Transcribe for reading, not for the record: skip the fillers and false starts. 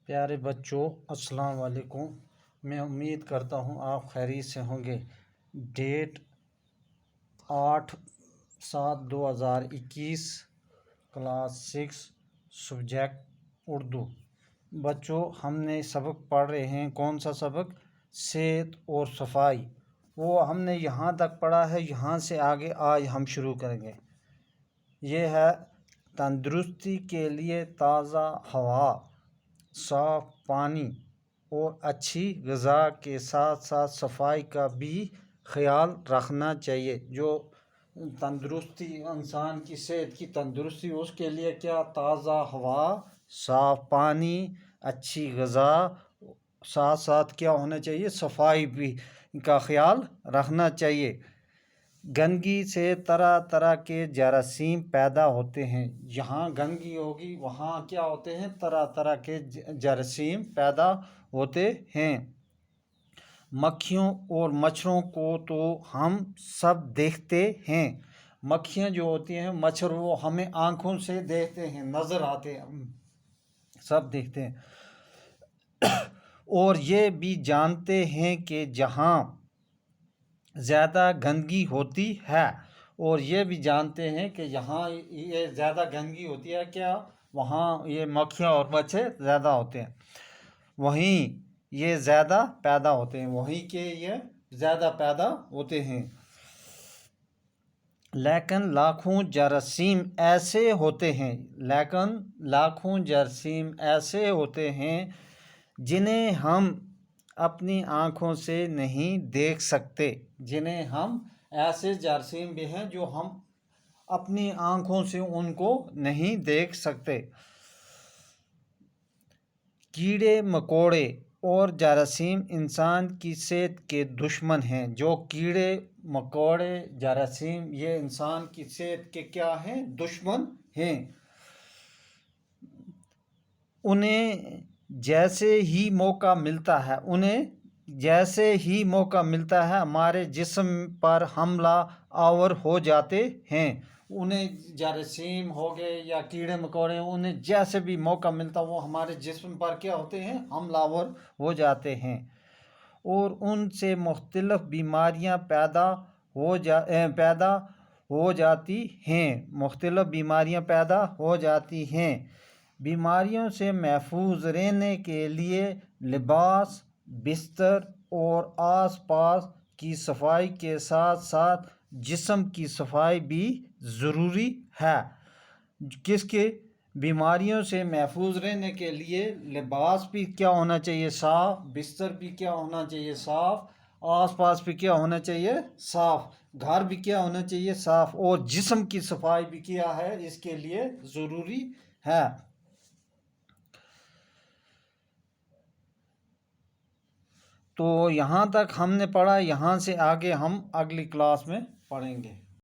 پیارے بچوں، السلام علیکم۔ میں امید کرتا ہوں آپ خیریت سے ہوں گے۔ Date 8/7/2021، class 6، subject Urdu. بچوں، ہم نے سبق پڑھ رہے ہیں۔ کون سا سبق؟ صحت اور صفائی۔ وہ ہم نے یہاں تک پڑھا ہے، یہاں سے آگے آج ہم شروع کریں گے۔ یہ ہے تندرستی کے لیے تازہ ہوا، صاف پانی اور اچھی غذا کے ساتھ ساتھ صفائی کا بھی خیال رکھنا چاہیے۔ جو تندرستی، انسان کی صحت کی تندرستی، اس کے لیے کیا؟ تازہ ہوا، صاف پانی، اچھی غذا، ساتھ ساتھ کیا ہونا چاہیے؟ صفائی بھی کا خیال رکھنا چاہیے۔ گندگی سے طرح طرح کے جراثیم پیدا ہوتے ہیں۔ جہاں گندگی ہوگی وہاں کیا ہوتے ہیں؟ طرح طرح کے جراثیم پیدا ہوتے ہیں۔ مکھیوں اور مچھروں کو تو ہم سب دیکھتے ہیں۔ مکھیاں جو ہوتی ہیں، مچھر، وہ ہمیں آنکھوں سے دیکھتے ہیں، نظر آتے ہیں، سب دیکھتے ہیں۔ اور یہ بھی جانتے ہیں کہ جہاں زیادہ گندگی ہوتی ہے، یہ زیادہ گندگی ہوتی ہے کیا؟ وہاں یہ مکھیاں اور مچھر زیادہ ہوتے ہیں، وہیں یہ زیادہ پیدا ہوتے ہیں، لیکن لاکھوں جراثیم ایسے ہوتے ہیں جنہیں ہم اپنی آنکھوں سے نہیں دیکھ سکتے۔ ایسے جراثیم بھی ہیں جو ہم اپنی آنکھوں سے ان کو نہیں دیکھ سکتے۔ کیڑے مکوڑے اور جراثیم انسان کی صحت کے دشمن ہیں۔ جو کیڑے مکوڑے، جراثیم، یہ انسان کی صحت کے کیا ہیں؟ دشمن ہیں۔ انہیں جیسے ہی موقع ملتا ہے ہمارے جسم پر حملہ آور ہو جاتے ہیں۔ انہیں جراثیم ہو گئے یا کیڑے مکوڑے، انہیں جیسے بھی موقع ملتا وہ ہمارے جسم پر کیا ہوتے ہیں؟ حملہ آور ہو جاتے ہیں، اور ان سے مختلف بیماریاں پیدا ہو جاتی ہیں۔ بیماریوں سے محفوظ رہنے کے لیے لباس، بستر اور آس پاس کی صفائی کے ساتھ ساتھ جسم کی صفائی بھی ضروری ہے۔ بیماریوں سے محفوظ رہنے کے لیے لباس بھی کیا ہونا چاہیے؟ صاف۔ بستر بھی کیا ہونا چاہیے؟ صاف۔ آس پاس بھی کیا ہونا چاہیے؟ صاف۔ گھر بھی کیا ہونا چاہیے؟ صاف۔ اور جسم کی صفائی بھی کیا ہے؟ اس کے لیے ضروری ہے۔ تو یہاں تک ہم نے پڑھا، یہاں سے آگے ہم اگلی کلاس میں پڑھیں گے۔